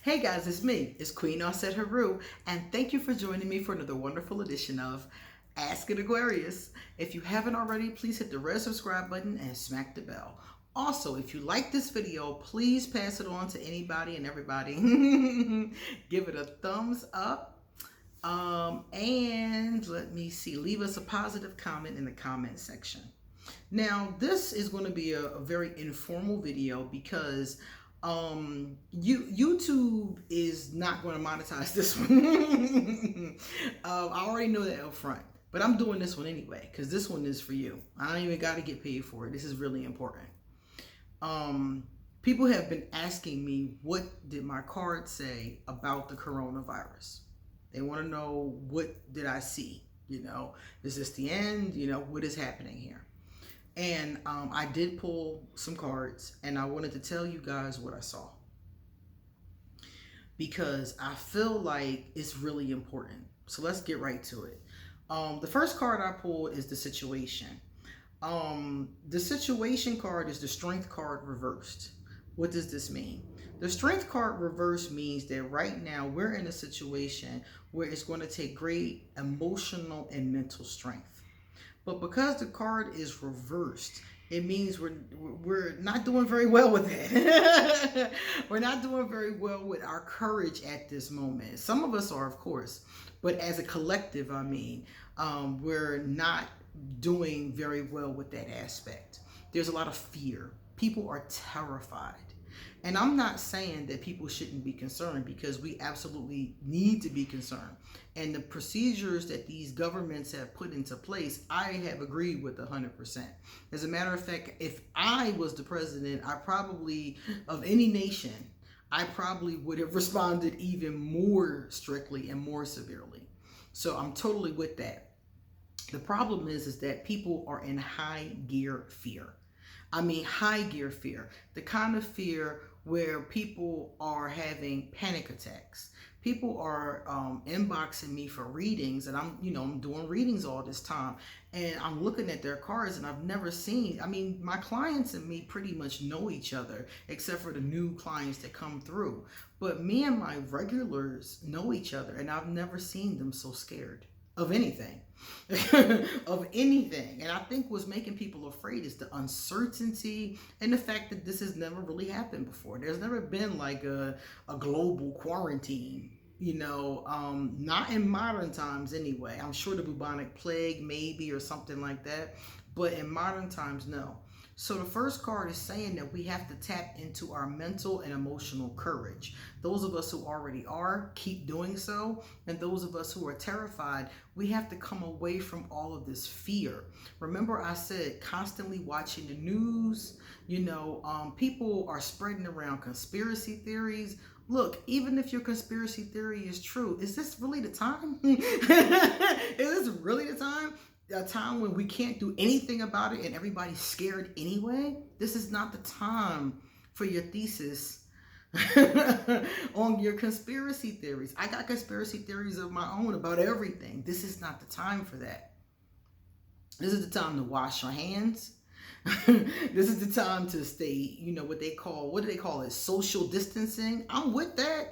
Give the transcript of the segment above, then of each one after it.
Hey guys, it's me. It's C0ronaviru, and thank you for joining me for another wonderful edition of Ask an Aquarius. If you haven't already, please hit the red subscribe button and smack the bell. Also, if you like this video, please pass it on to anybody and everybody. Give it a thumbs up. And let me see, leave us a positive comment in the comment section. Now, this is going to be a very informal video because YouTube is not going to monetize this one. I already know that up front, but I'm doing this one anyway because this one is for you. I don't even got to get paid for it. This is really important. People have been asking me, what did my card say about the coronavirus? They want to know, what did I see? You know, is this the end? You know, what is happening here? And I did pull some cards, and I wanted to tell you guys what I saw, because I feel like it's really important. So let's get right to it. The first card I pulled is the situation. The situation card is the strength card reversed. What does this mean? The strength card reversed means that right now we're in a situation where it's going to take great emotional and mental strength. But because the card is reversed, it means we're not doing very well with it. We're not doing very well with our courage at this moment. Some of us are, of course, but as a collective, I mean, we're not doing very well with that aspect. There's a lot of fear. People are terrified. And I'm not saying that people shouldn't be concerned, because we absolutely need to be concerned. And the procedures that these governments have put into place, I have agreed with 100%. As a matter of fact, if I was the president, of any nation, I probably would have responded even more strictly and more severely. So I'm totally with that. The problem is that people are in high gear fear. I mean, high gear fear, the kind of fear where people are having panic attacks. People are inboxing me for readings, and I'm doing readings all this time, and I'm looking at their cards, and I've never seen, my clients and me pretty much know each other, except for the new clients that come through. But me and my regulars know each other, and I've never seen them so scared of anything. Of anything. And I think what's making people afraid is the uncertainty and the fact that this has never really happened before. There's never been like a global quarantine, not in modern times anyway. I'm sure the bubonic plague maybe, or something like that, but in modern times, no. So the first card is saying that we have to tap into our mental and emotional courage. Those of us who already are, keep doing so. And those of us who are terrified, we have to come away from all of this fear. Remember, I said constantly watching the news, people are spreading around conspiracy theories. Look, even if your conspiracy theory is true, is this really the time? Is this really the time? A time when we can't do anything about it and everybody's scared anyway? This is not the time for your thesis on your conspiracy theories. I got conspiracy theories of my own about everything. This is not the time for that. This is the time to wash your hands. This is the time to stay, what do they call it? Social distancing. I'm with that.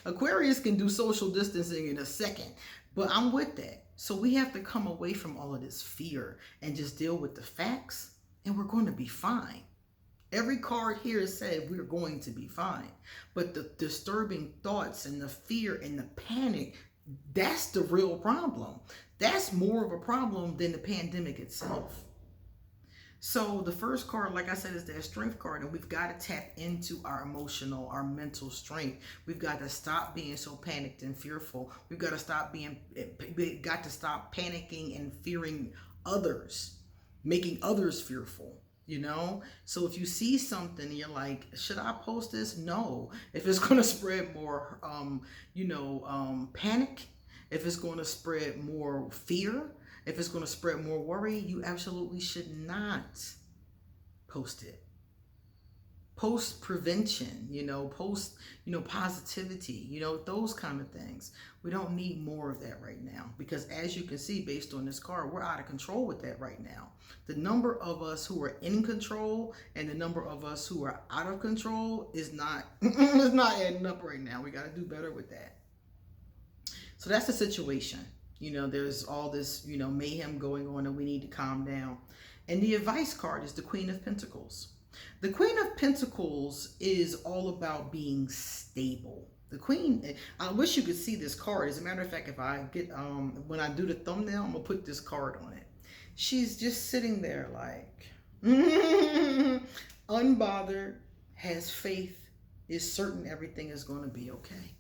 Aquarius can do social distancing in a second, but I'm with that. So we have to come away from all of this fear and just deal with the facts, and we're going to be fine. Every card here said we're going to be fine. But the disturbing thoughts and the fear and the panic, that's the real problem. That's more of a problem than the pandemic itself. So the first card, like I said, is that strength card, and we've got to tap into our emotional, our mental strength. We've got to stop being so panicked and fearful. We got to stop panicking and fearing others, making others fearful. So if you see something and you're like, should I post this? No. If it's going to spread more, panic, if it's going to spread more fear, if it's going to spread more worry, you absolutely should not post it. post prevention, post, positivity, those kind of things. We don't need more of that right now, because as you can see, based on this card, we're out of control with that right now. The number of us who are in control and the number of us who are out of control is not is not adding up right now. We got to do better with that. So that's the situation. There's all this, mayhem going on, and we need to calm down. And the advice card is the Queen of Pentacles. The Queen of Pentacles is all about being stable. The Queen, I wish you could see this card. As a matter of fact, if I get, when I do the thumbnail, I'm going to put this card on it. She's just sitting there like, unbothered, has faith, is certain everything is going to be okay.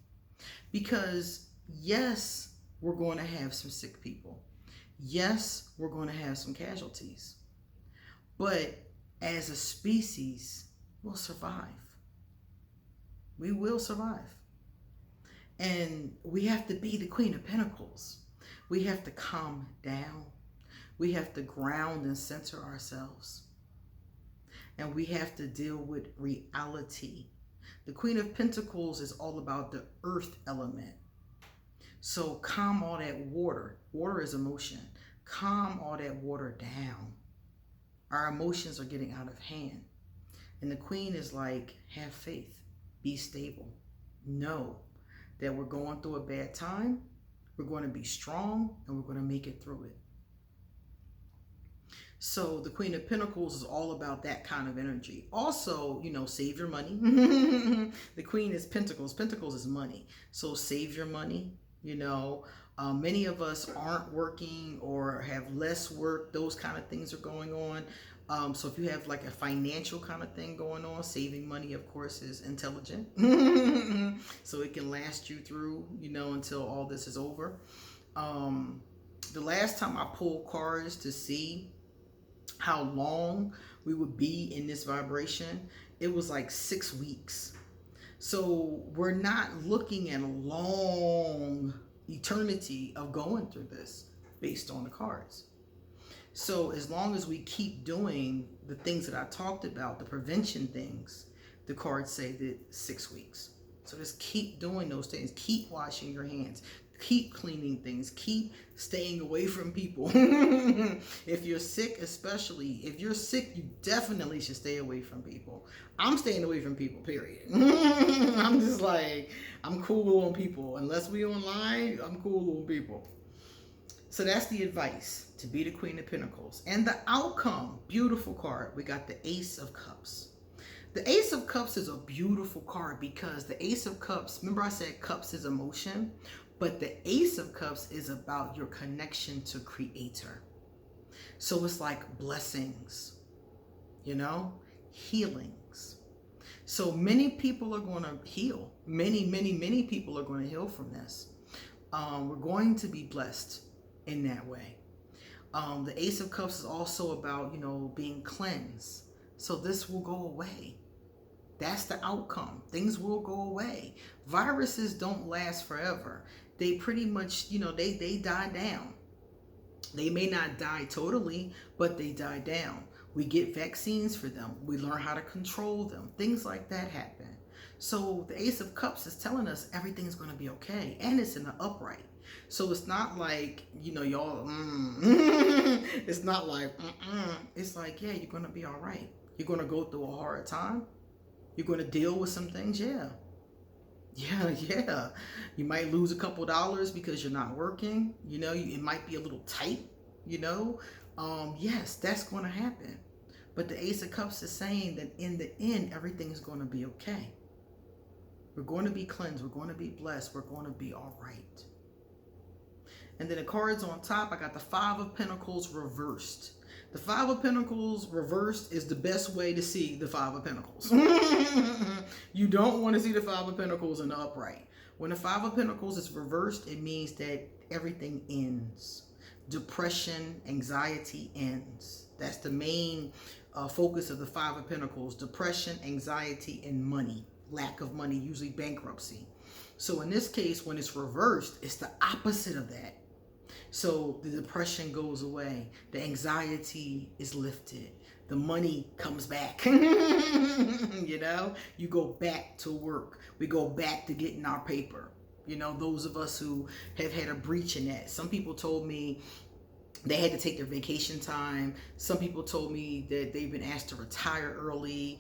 Because yes, we're going to have some sick people. Yes, we're going to have some casualties. But as a species, we'll survive. We will survive. And we have to be the Queen of Pentacles. We have to calm down. We have to ground and center ourselves. And we have to deal with reality. The Queen of Pentacles is all about the earth element. So calm all that water. Water is emotion. Calm all that water down. Our emotions are getting out of hand. And the Queen is like, have faith. Be stable. Know that we're going through a bad time. We're going to be strong and we're going to make it through it. So the Queen of Pentacles is all about that kind of energy. Also, save your money. The Queen is Pentacles. Pentacles is money. So save your money. Many of us aren't working or have less work. Those kind of things are going on. So if you have like a financial kind of thing going on, saving money, of course, is intelligent. So it can last you through, until all this is over. The last time I pulled cards to see how long we would be in this vibration, it was like 6 weeks. So we're not looking at a long eternity of going through this based on the cards. So as long as we keep doing the things that I talked about, the prevention things, the cards say that 6 weeks. So just keep doing those things. Keep washing your hands. Keep cleaning things. Keep staying away from people. If you're sick, especially, if you're sick, you definitely should stay away from people. I'm staying away from people, period. I'm just like, I'm cool on people. Unless we online, I'm cool on people. So that's the advice, to be the Queen of Pentacles. And the outcome, beautiful card. We got the Ace of Cups. The Ace of Cups is a beautiful card because the Ace of Cups, remember I said cups is emotion? But the Ace of Cups is about your connection to Creator. So it's like blessings, healings. So many people are going to heal. Many people are going to heal from this. We're going to be blessed in that way. The Ace of Cups is also about, being cleansed. So this will go away. That's the outcome. Things will go away. Viruses don't last forever. They pretty much, they die down. They may not die totally, but they die down. We get vaccines for them. We learn how to control them. Things like that happen. So the Ace of Cups is telling us everything's going to be okay. And it's in the upright. So it's not like, y'all, it's not like, It's like, yeah, you're going to be all right. You're going to go through a hard time. You're going to deal with some things. Yeah. You might lose a couple dollars because you're not working. It might be a little tight, Yes, that's going to happen. But the Ace of Cups is saying that in the end, everything is going to be okay. We're going to be cleansed. We're going to be blessed. We're going to be all right. And then the cards on top, I got the Five of Pentacles reversed. The Five of Pentacles reversed is the best way to see the Five of Pentacles. You don't want to see the Five of Pentacles in the upright. When the Five of Pentacles is reversed, it means that everything ends. Depression, anxiety ends. That's the main focus of the Five of Pentacles. Depression, anxiety, and money. Lack of money, usually bankruptcy. So in this case, when it's reversed, it's the opposite of that. So the depression goes away. The anxiety is lifted. the money comes back. You know, you go back to work. We go back to getting our paper. You know, those of us who have had a breach in that. Some people told me they had to take their vacation time. Some people told me that they've been asked to retire early.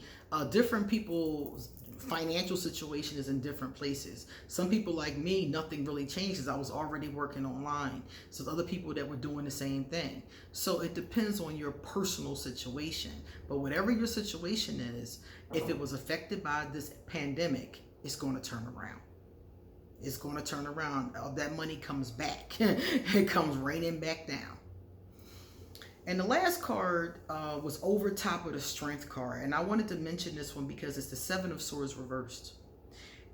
Different people's financial situation is in different places. Some people like me, nothing really changes. I was already working online. So other people that were doing the same thing. So it depends on your personal situation. But whatever your situation is, if it was affected by this pandemic, it's going to turn around. It's going to turn around. That money comes back. It comes raining back down. And the last card was over top of the Strength card. And I wanted to mention this one because it's the Seven of Swords reversed.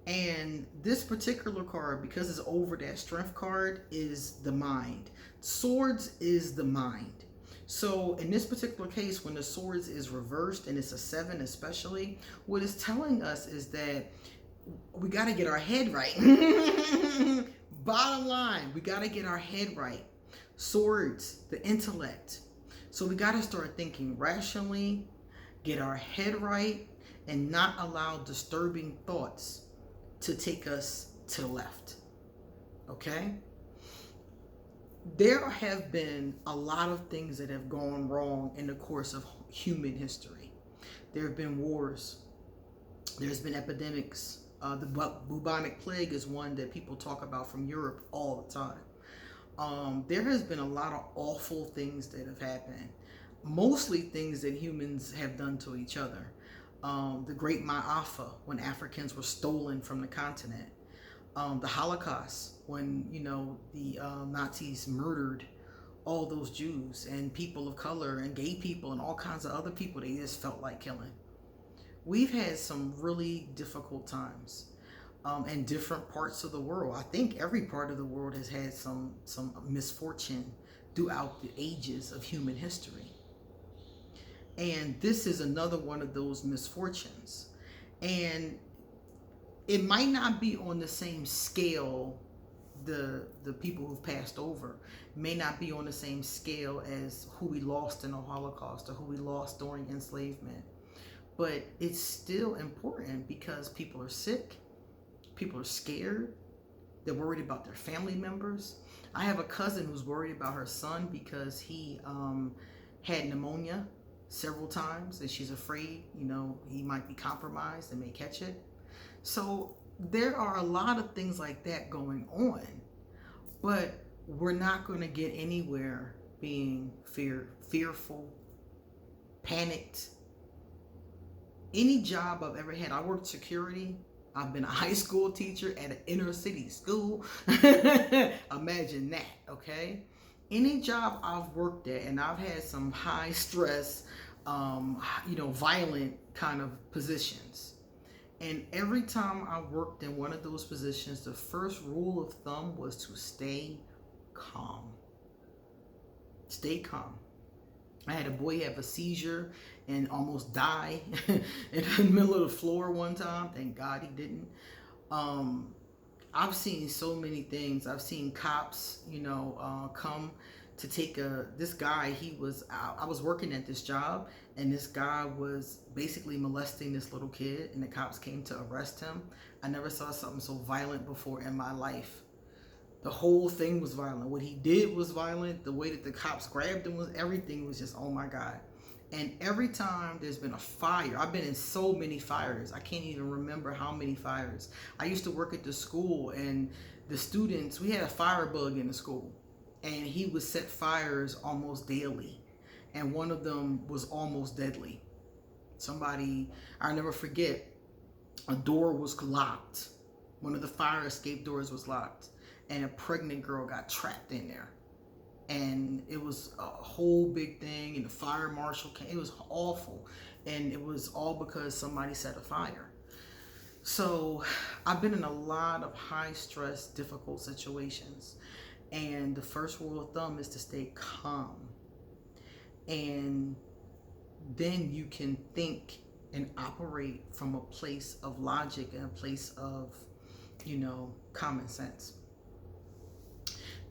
And this particular card, because it's over that Strength card, is the mind. Swords is the mind. So in this particular case, when the Swords is reversed, and it's a 7 especially, what it's telling us is that we got to get our head right. Bottom line, we got to get our head right. Swords, the intellect. So we got to start thinking rationally, get our head right, and not allow disturbing thoughts to take us to the left. Okay? There have been a lot of things that have gone wrong in the course of human history. There have been wars. There's been epidemics. The bubonic plague is one that people talk about from Europe all the time. There has been a lot of awful things that have happened, mostly things that humans have done to each other. The Great Ma'afa, when Africans were stolen from the continent. The Holocaust, when, you know, the Nazis murdered all those Jews and people of color and gay people and all kinds of other people they just felt like killing. We've had some really difficult times. In different parts of the world. I think every part of the world has had some misfortune throughout the ages of human history. And this is another one of those misfortunes. And it might not be on the same scale, the people who've passed over may not be on the same scale as who we lost in the Holocaust or who we lost during enslavement. But it's still important because people are sick. People are scared. They're worried about their family members. I have a cousin who's worried about her son because he had pneumonia several times, and she's afraid, you know, he might be compromised and may catch it. So there are a lot of things like that going on, but we're not going to get anywhere being fearful, panicked. Any job I've ever had, I worked security. I've been a high school teacher at an inner city school. Imagine that, okay? Any job I've worked at, and I've had some high stress, you know, violent kind of positions. And every time I worked in one of those positions, the first rule of thumb was to stay calm. Stay calm. I had a boy have a seizure and almost die in the middle of the floor one time. Thank God he didn't. I've seen so many things. I've seen cops, you know, come to take this guy. I was working at this job, and this guy was basically molesting this little kid, and the cops came to arrest him. I never saw something so violent before in my life. The whole thing was violent. What he did was violent. The way that the cops grabbed him everything was just, oh my God. And every time there's been a fire, I've been in so many fires. I can't even remember how many fires. I used to work at the school, and the students, we had a fire bug in the school, and he would set fires almost daily. And one of them was almost deadly. I'll never forget, a door was locked. One of the fire escape doors was locked, and a pregnant girl got trapped in there. And it was a whole big thing, and the fire marshal came. It was awful, and it was all because somebody set a fire. So I've been in a lot of high stress, difficult situations, and the first rule of thumb is to stay calm. And then you can think and operate from a place of logic and a place of, you know, common sense.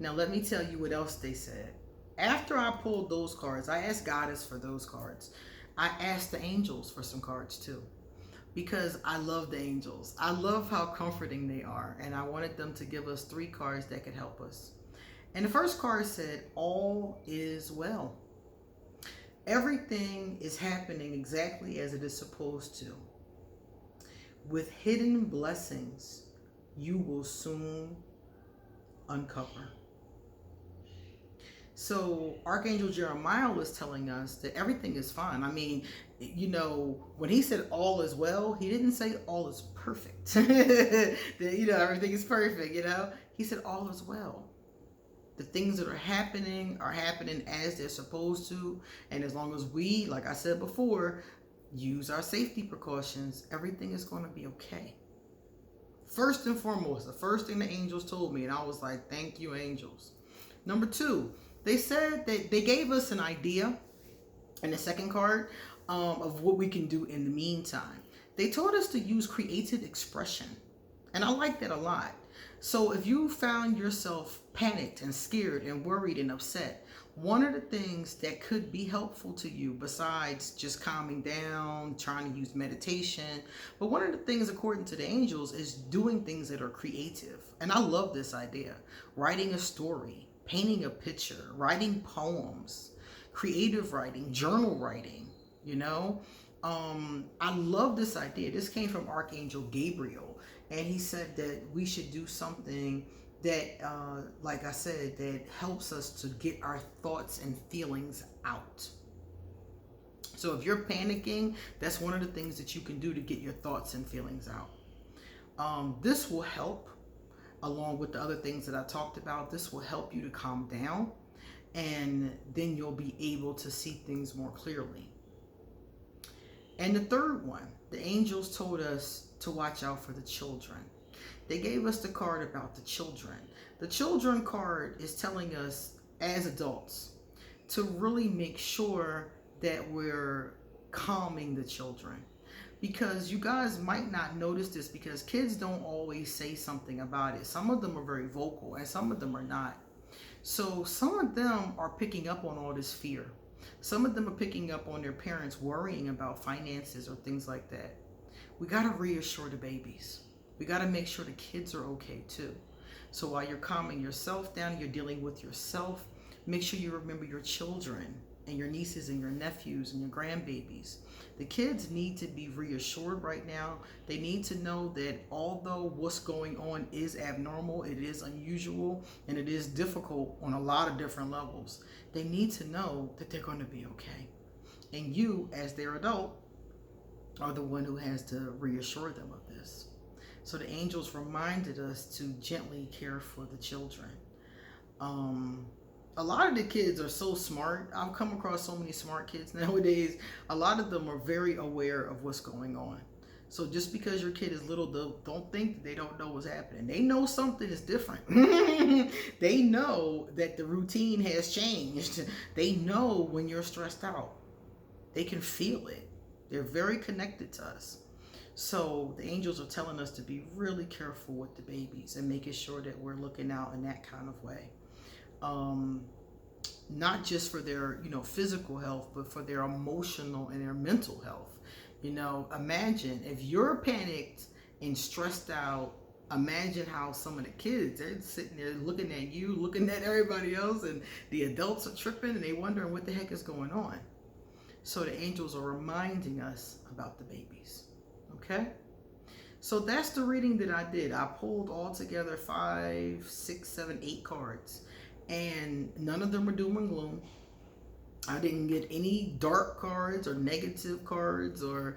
Now, let me tell you what else they said. After I pulled those cards, I asked Goddess for those cards. I asked the angels for some cards too, because I love the angels. I love how comforting they are, and I wanted them to give us 3 cards that could help us. And the first card said, all is well. Everything is happening exactly as it is supposed to. With hidden blessings, you will soon uncover. So Archangel Jeremiah was telling us that everything is fine. I mean, you know, when he said all is well, he didn't say all is perfect. That, you know, everything is perfect, you know. He said all is well. The things that are happening as they're supposed to. And as long as we, like I said before, use our safety precautions, everything is going to be okay. First and foremost, the first thing the angels told me, and I was like, thank you, angels. Number 2, they said that they gave us an idea in the second card of what we can do in the meantime. They told us to use creative expression. And I like that a lot. So if you found yourself panicked and scared and worried and upset, one of the things that could be helpful to you, besides just calming down, trying to use meditation, but one of the things according to the angels is doing things that are creative. And I love this idea. Writing a story, painting a picture, writing poems, creative writing, journal writing, you know. I love this idea. This came from Archangel Gabriel, and he said that we should do something that, like I said, that helps us to get our thoughts and feelings out. So if you're panicking, that's one of the things that you can do to get your thoughts and feelings out. This will help, along with the other things that I talked about. This will help you to calm down, and then you'll be able to see things more clearly. And the third one, the angels told us to watch out for the children. They gave us the card about the children. The children card is telling us as adults to really make sure that we're calming the children. Because you guys might not notice this, because kids don't always say something about it. Some of them are very vocal and some of them are not. So some of them are picking up on all this fear. Some of them are picking up on their parents worrying about finances or things like that. We got to reassure the babies. We got to make sure the kids are okay too. So while you're calming yourself down, you're dealing with yourself, make sure you remember your children and your nieces and your nephews and your grandbabies. The kids need to be reassured right now. They need to know that although what's going on is abnormal, it is unusual, and it is difficult on a lot of different levels, they need to know that they're going to be okay. And you, as their adult, are the one who has to reassure them of this. So the angels reminded us to gently care for the children. A lot of the kids are so smart. I've come across so many smart kids nowadays. A lot of them are very aware of what's going on. So just because your kid is little, don't think that they don't know what's happening. They know something is different. They know that the routine has changed. They know when you're stressed out. They can feel it. They're very connected to us. So the angels are telling us to be really careful with the babies and making sure that we're looking out in that kind of way. Not just for their, physical health, but for their emotional and their mental health. Imagine if you're panicked and stressed out, imagine how some of the kids, they're sitting there looking at you, looking at everybody else, and the adults are tripping and they wondering what the heck is going on. So the angels are reminding us about the babies. Okay? So that's the reading that I did. I pulled all together 5, 6, 7, 8 cards. And none of them are doom and gloom. I didn't get any dark cards or negative cards or,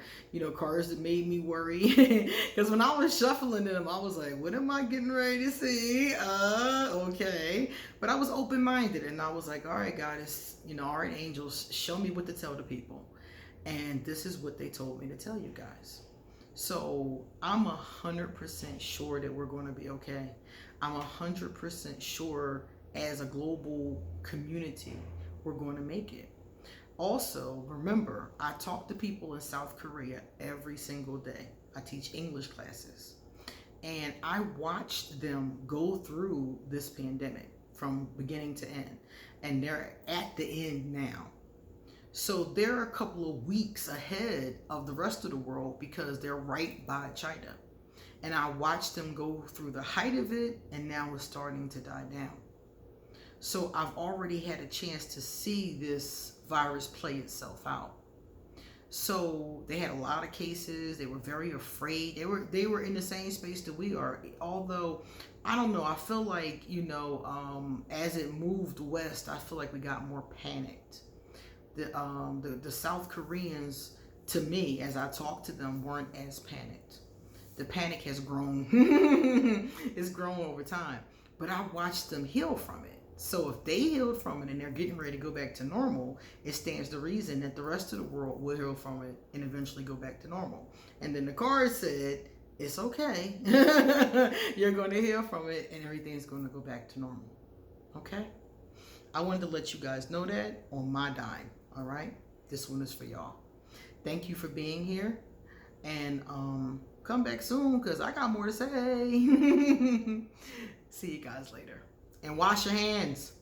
cards that made me worry. Because when I was shuffling them, I was like, what am I getting ready to see? Okay. But I was open-minded and I was like, all right, God, all right, angels, show me what to tell the people. And this is what they told me to tell you guys. So I'm 100% sure that we're going to be okay. I'm 100% sure as a global community, we're going to make it. Also, remember, I talk to people in South Korea every single day. I teach English classes. And I watched them go through this pandemic from beginning to end. And they're at the end now. So they're a couple of weeks ahead of the rest of the world because they're right by China. And I watched them go through the height of it, and now it's starting to die down. So I've already had a chance to see this virus play itself out. So they had a lot of cases. They were very afraid. They were in the same space that we are. Although, I don't know. I feel like, as it moved west, I feel like we got more panicked. The South Koreans, to me, as I talked to them, weren't as panicked. The panic has grown. It's grown over time. But I watched them heal from it. So if they healed from it and they're getting ready to go back to normal, it stands to reason that the rest of the world will heal from it and eventually go back to normal. And then the card said, it's okay. You're going to heal from it and everything's going to go back to normal. Okay? I wanted to let you guys know that on my dime. All right? This one is for y'all. Thank you for being here. And come back soon because I got more to say. See you guys later. And wash your hands.